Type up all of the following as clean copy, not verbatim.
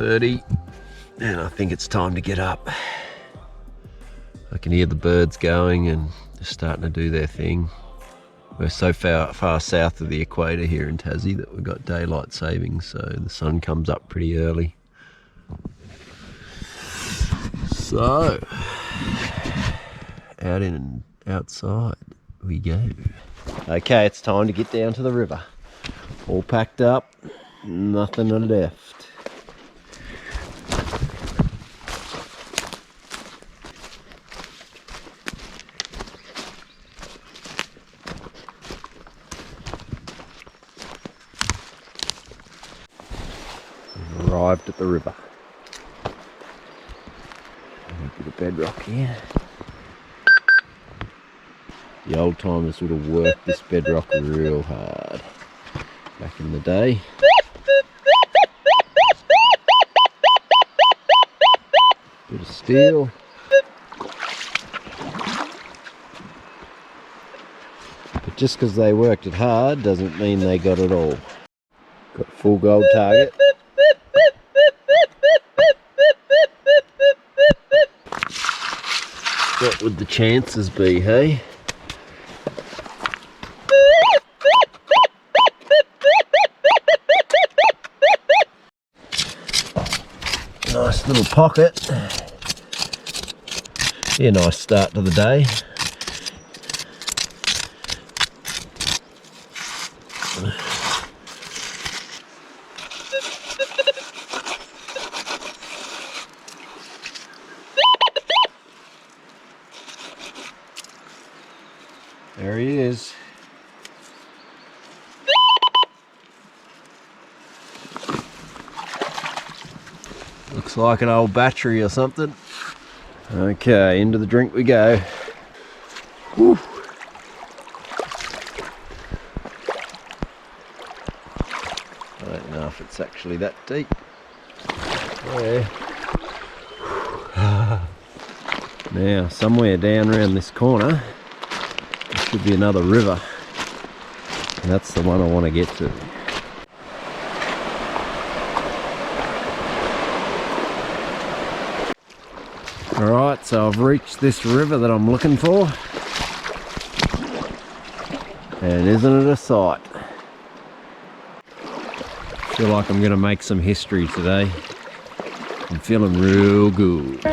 6:30 and I think it's time to get up. I can hear the birds going and they're starting to do their thing. We're so far south of the equator here in Tassie that we've got daylight savings, so the sun comes up pretty early. So, outside we go. Okay, it's time to get down to the river. All packed up, nothing left. Arrived at the river. A bit of bedrock here. The old timers would have worked this bedrock real hard back in the day. Bit of steel. But just because they worked it hard doesn't mean they got it all. Got a full gold target. What would the chances be, hey? Nice little pocket. Be a nice start to the day. There he is. Looks like an old battery or something. Okay, into the drink we go. Whew. I don't know if it's actually that deep. Yeah. Now, somewhere down around this corner, there should be another river. And that's the one I want to get to. Alright, so I've reached this river that I'm looking for. And isn't it a sight? I feel like I'm going to make some history today. I'm feeling real good.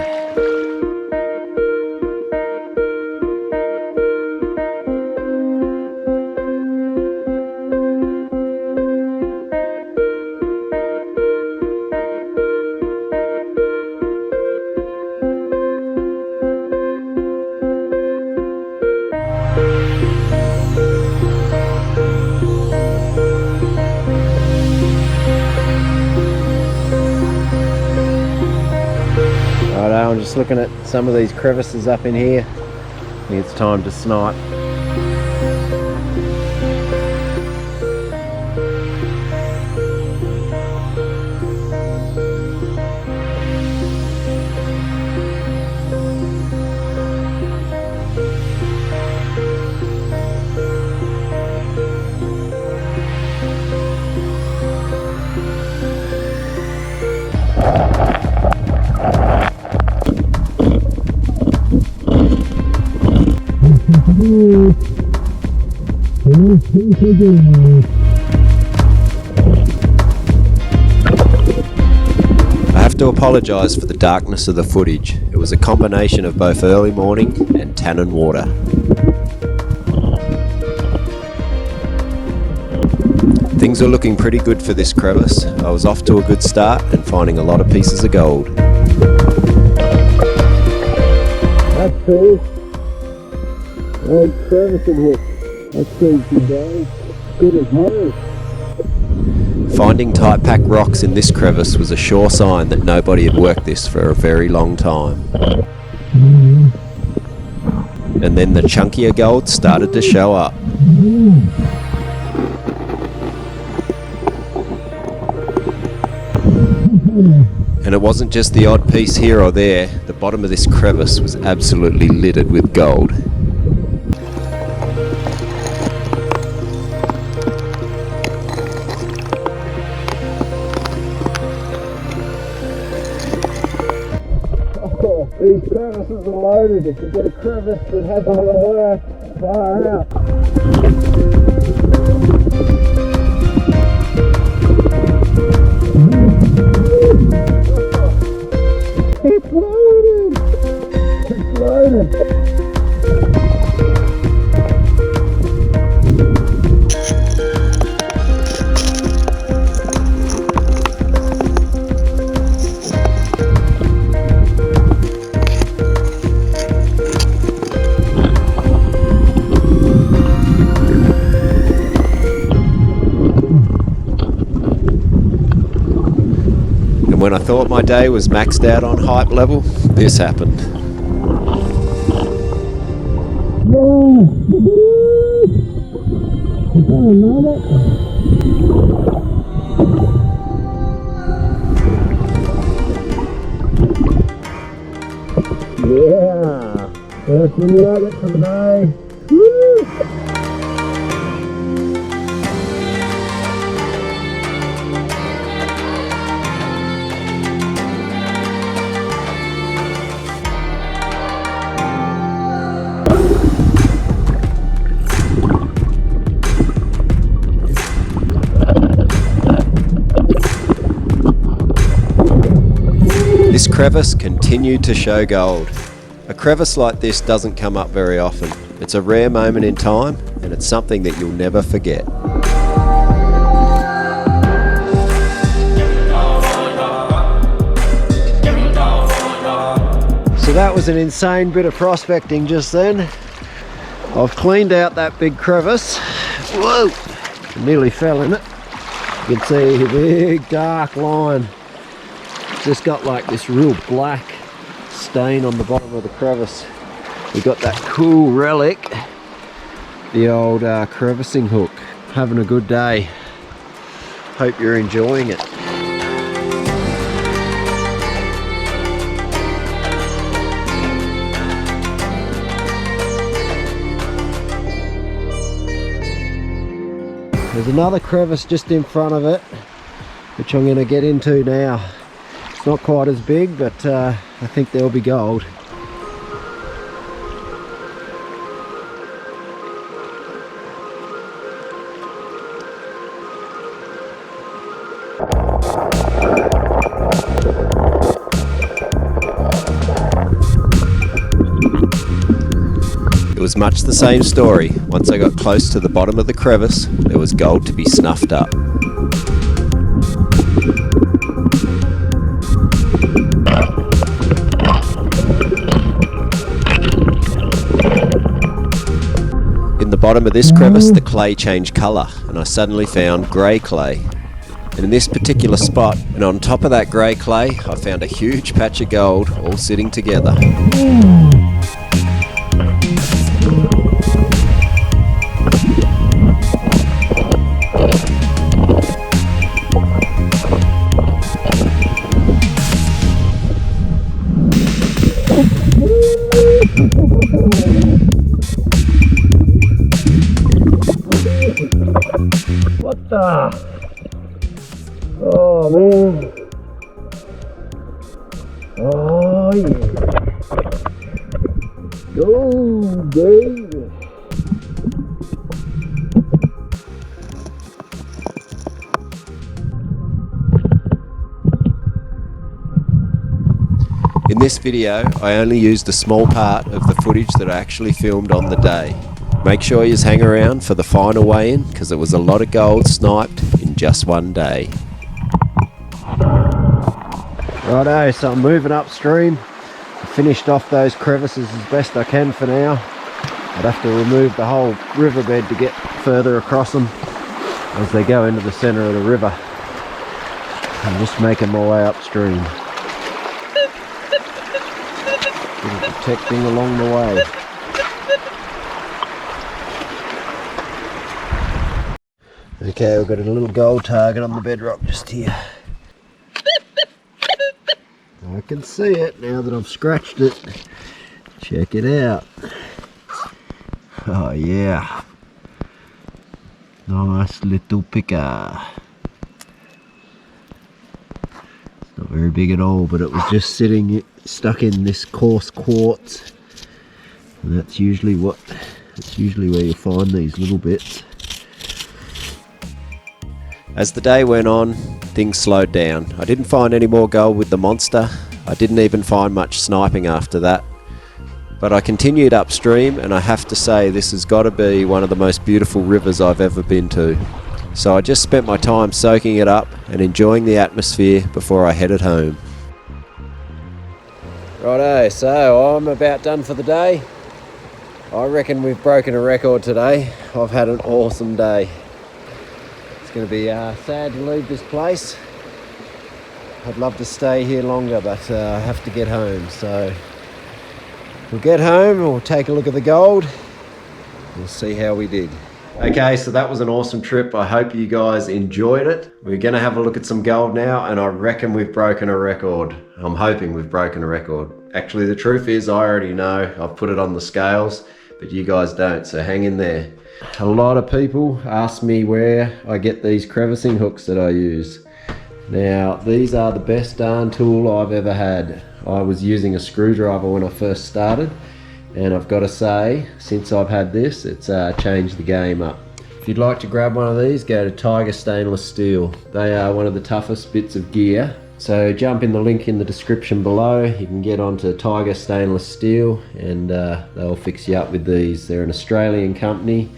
I'm just looking at some of these crevices up in here. I think it's time to snipe. I have to apologise for the darkness of the footage. It was a combination of both early morning and tannin water. Things are looking pretty good for this crevice. I was off to a good start and finding a lot of pieces of gold. That's cool. Old crevice in here. That's pretty good. Good as hell. Finding tight packed rocks in this crevice was a sure sign that nobody had worked this for a very long time. And then the chunkier gold started to show up. And it wasn't just the odd piece here or there, the bottom of this crevice was absolutely littered with gold. These crevices are loaded. If you get a crevice that hasn't been worked, fire out. It's loaded! It's loaded! And when I thought my day was maxed out on hype level, this happened. Yeah, first nugget for the day. Woo! This crevice continued to show gold. A crevice like this doesn't come up very often. It's a rare moment in time, and it's something that you'll never forget. So that was an insane bit of prospecting just then. I've cleaned out that big crevice. Whoa! I nearly fell in it. You can see a big dark line. Just got like this real black stain on the bottom of the crevice. We got that cool relic, the old crevicing hook. Having a good day. Hope you're enjoying it. There's another crevice just in front of it, which I'm going to get into now. It's not quite as big, but I think there'll be gold. It was much the same story. Once I got close to the bottom of the crevice, there was gold to be snuffed up. In the bottom of this crevice, the clay changed colour, and I suddenly found grey clay. And in this particular spot, and on top of that grey clay, I found a huge patch of gold all sitting together. What the? Oh man. Oh yeah. Go baby. In this video, I only used a small part of the footage that I actually filmed on the day. Make sure you hang around for the final weigh-in, because it was a lot of gold sniped in just one day. Righto, so I'm moving upstream. I finished off those crevices as best I can for now. I'd have to remove the whole riverbed to get further across them as they go into the centre of the river. I'm just making my way upstream. Little protecting along the way. Okay, we've got a little gold target on the bedrock just here. I can see it now that I've scratched it. Check it out. Oh yeah. Nice little picker. It's not very big at all, but it was just sitting stuck in this coarse quartz, and that's usually where you find these little bits. As the day went on, things slowed down. I didn't find any more gold with the monster. I didn't even find much sniping after that. But I continued upstream, and I have to say this has got to be one of the most beautiful rivers I've ever been to. So I just spent my time soaking it up and enjoying the atmosphere before I headed home. Righto, so I'm about done for the day. I reckon we've broken a record today. I've had an awesome day. It's going to be sad to leave this place. I'd love to stay here longer, but I have to get home. So we'll get home, we'll take a look at the gold. We'll see how we did. Okay, so that was an awesome trip. I hope you guys enjoyed it. We're going to have a look at some gold now, and I reckon we've broken a record. I'm hoping we've broken a record. Actually, the truth is I already know. I've put it on the scales, but you guys don't, so hang in there. A lot of people ask me where I get these crevicing hooks that I use. Now, these are the best darn tool I've ever had. I was using a screwdriver when I first started, and I've got to say, since I've had this, it's changed the game up. If you'd like to grab one of these, go to Tiger Stainless Steel. They are one of the toughest bits of gear. So jump in the link in the description below. You can get onto Tiger Stainless Steel, and they'll fix you up with these. They're an Australian company,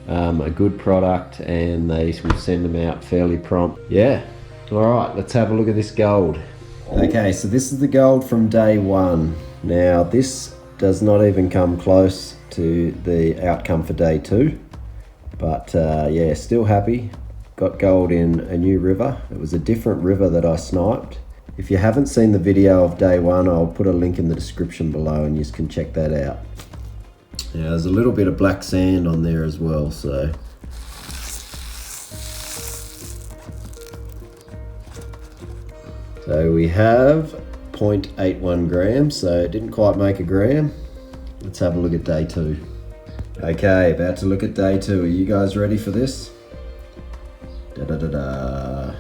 a good product, and they will send them out fairly prompt. Yeah. Alright, let's have a look at this gold. Okay, so this is the gold from day one. Now, this does not even come close to the outcome for day two. But yeah, still happy. Got gold in a new river. It was a different river that I sniped. If you haven't seen the video of day one, I'll put a link in the description below and you can check that out. Now, there's a little bit of black sand on there as well, so. So we have 0.81 grams, so it didn't quite make a gram. Let's have a look at day two. Okay, about to look at day two. Are you guys ready for this? Da-da-da-da.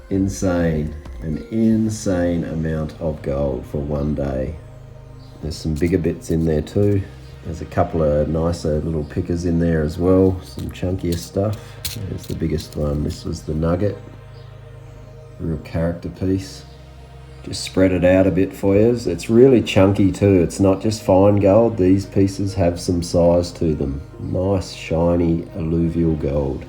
Insane. An insane amount of gold for one day. There's some bigger bits in there too. There's a couple of nicer little pickers in there as well. Some chunkier stuff. There's the biggest one. This was the nugget. Real character piece. Just spread it out a bit for you. It's really chunky too. It's not just fine gold. These pieces have some size to them. Nice shiny alluvial gold.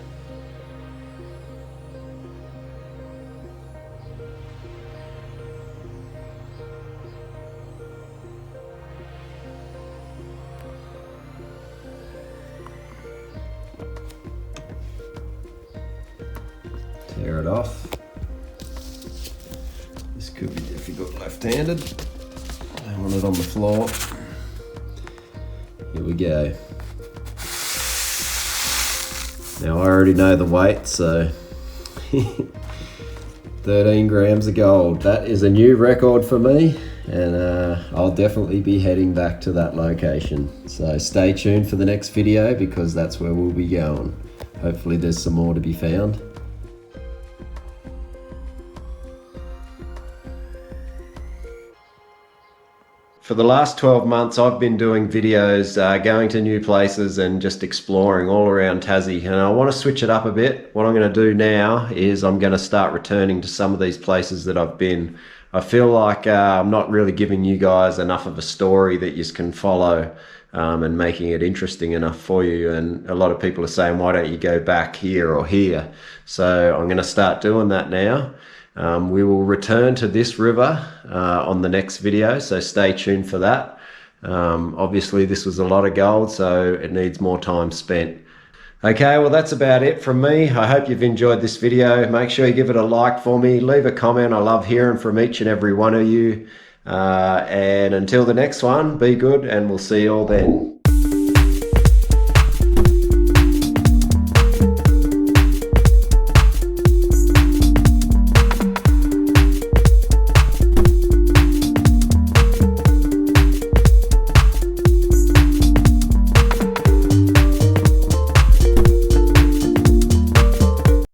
Tear it off. This could be difficult left-handed. I want it on the floor. Here we go. Now I already know the weight, so 13 grams of gold. That is a new record for me, and I'll definitely be heading back to that location. So stay tuned for the next video because that's where we'll be going. Hopefully there's some more to be found. For the last 12 months, I've been doing videos, going to new places and just exploring all around Tassie. And I want to switch it up a bit. What I'm going to do now is I'm going to start returning to some of these places that I've been. I feel like I'm not really giving you guys enough of a story that you can follow and making it interesting enough for you. And a lot of people are saying, why don't you go back here or here? So I'm going to start doing that now. We will return to this river on the next video, so stay tuned for that. Obviously this was a lot of gold, so it needs more time spent. Okay, well that's about it from me. I hope you've enjoyed this video. Make sure you give it a like for me, leave a comment. I love hearing from each and every one of you. And until the next one, be good and we'll see you all then.